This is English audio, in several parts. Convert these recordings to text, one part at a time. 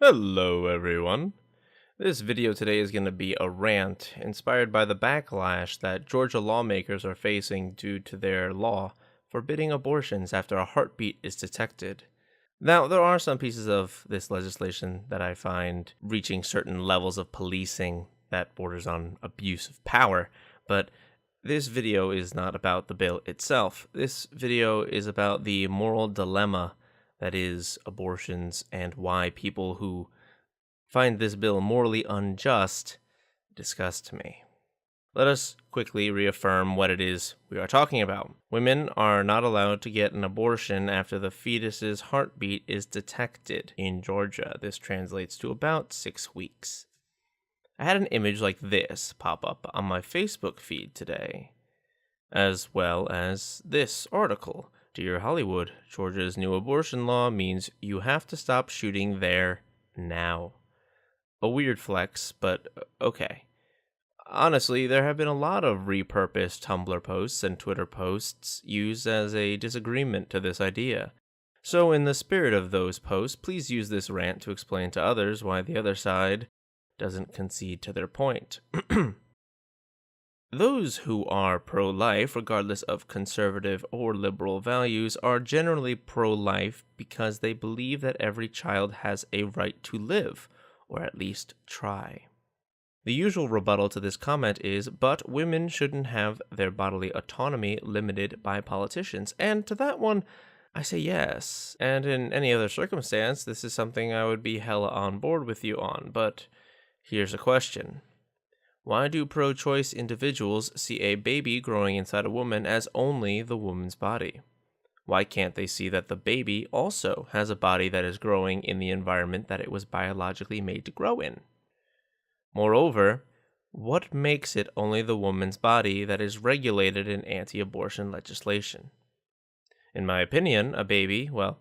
Hello everyone. This video today is going to be a rant inspired by the backlash that Georgia lawmakers are facing due to their law forbidding abortions after a heartbeat is detected. Now, there are some pieces of this legislation that I find reaching certain levels of policing that borders on abuse of power, but this video is not about the bill itself. This video is about the moral dilemma that is abortions and why people who find this bill morally unjust disgust me. Let us quickly reaffirm what it is we are talking about. Women are not allowed to get an abortion after the fetus's heartbeat is detected in Georgia. This translates to about 6 weeks. I had an image like this pop up on my Facebook feed today, as well as this article. Dear Hollywood, Georgia's new abortion law means you have to stop shooting there now. A weird flex, but okay. Honestly, there have been a lot of repurposed Tumblr posts and Twitter posts used as a disagreement to this idea. So in the spirit of those posts, please use this rant to explain to others why the other side doesn't concede to their point. Those who are pro-life, regardless of conservative or liberal values, are generally pro-life because they believe that every child has a right to live, or at least try. The usual rebuttal to this comment is, but women shouldn't have their bodily autonomy limited by politicians. And to that one, I say yes. And in any other circumstance, this is something I would be hella on board with you on. But here's a question. Why do pro-choice individuals see a baby growing inside a woman as only the woman's body? Why can't they see that the baby also has a body that is growing in the environment that it was biologically made to grow in? Moreover, what makes it only the woman's body that is regulated in anti-abortion legislation? In my opinion, a baby, well,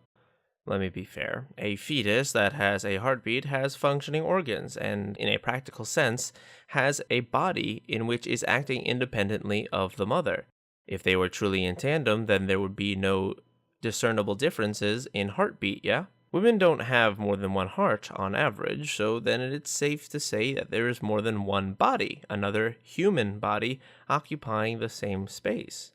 let me be fair, a fetus that has a heartbeat has functioning organs and, in a practical sense, has a body in which is acting independently of the mother. If they were truly in tandem, then there would be no discernible differences in heartbeat, yeah? Women don't have more than one heart on average, so then it's safe to say that there is more than one body, another human body, occupying the same space.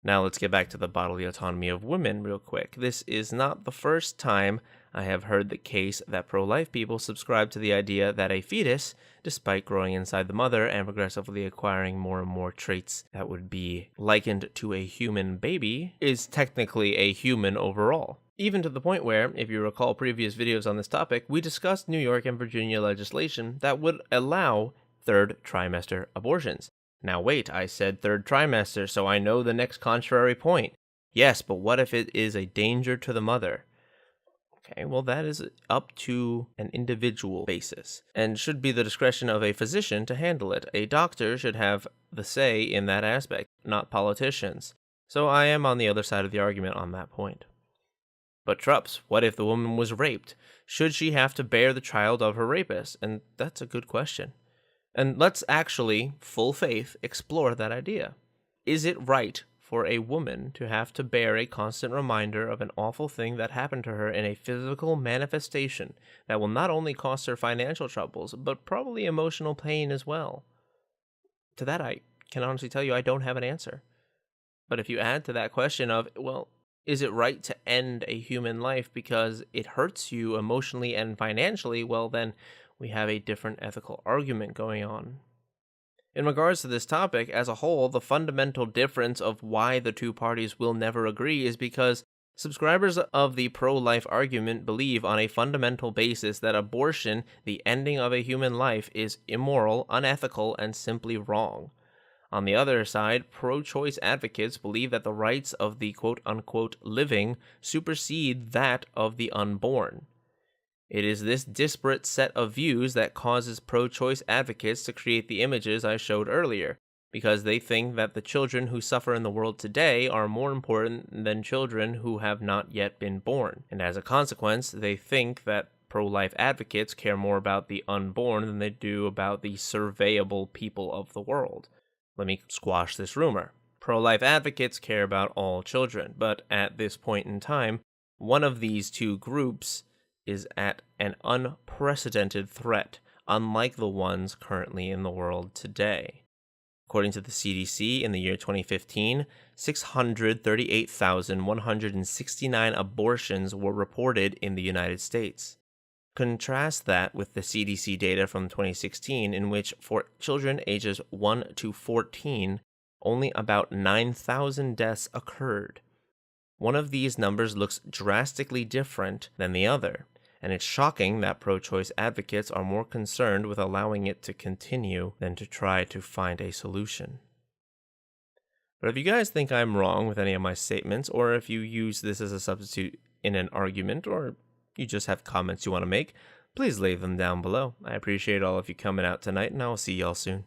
Now let's get back to the bodily autonomy of women real quick. This is not the first time I have heard the case that pro-life people subscribe to the idea that a fetus, despite growing inside the mother and progressively acquiring more and more traits that would be likened to a human baby, is technically a human overall. Even to the point where, if you recall previous videos on this topic, we discussed New York and Virginia legislation that would allow third trimester abortions. Now wait, I said third trimester, so I know the next contrary point. Yes, but what if it is a danger to the mother? Okay, well that is up to an individual basis, and should be the discretion of a physician to handle it. A doctor should have the say in that aspect, not politicians. So I am on the other side of the argument on that point. But Trups, what if the woman was raped? Should she have to bear the child of her rapist? And that's a good question. And let's actually, full faith, explore that idea. Is it right for a woman to have to bear a constant reminder of an awful thing that happened to her in a physical manifestation that will not only cost her financial troubles, but probably emotional pain as well? To that, I can honestly tell you I don't have an answer. But if you add to that question of, well, is it right to end a human life because it hurts you emotionally and financially? Well, then we have a different ethical argument going on. In regards to this topic as a whole, the fundamental difference of why the two parties will never agree is because subscribers of the pro-life argument believe on a fundamental basis that abortion, the ending of a human life, is immoral, unethical, and simply wrong. On the other side, pro-choice advocates believe that the rights of the quote-unquote living supersede that of the unborn. It is this disparate set of views that causes pro-choice advocates to create the images I showed earlier, because they think that the children who suffer in the world today are more important than children who have not yet been born, and as a consequence, they think that pro-life advocates care more about the unborn than they do about the surveyable people of the world. Let me squash this rumor. Pro-life advocates care about all children, but at this point in time, one of these two groups is at an unprecedented threat, unlike the ones currently in the world today. According to the CDC, in the year 2015, 638,169 abortions were reported in the United States. Contrast that with the CDC data from 2016, in which for children ages 1 to 14, only about 9,000 deaths occurred. One of these numbers looks drastically different than the other, and it's shocking that pro-choice advocates are more concerned with allowing it to continue than to try to find a solution. But if you guys think I'm wrong with any of my statements, or if you use this as a substitute in an argument, or you just have comments you want to make, please leave them down below. I appreciate all of you coming out tonight, and I will see y'all soon.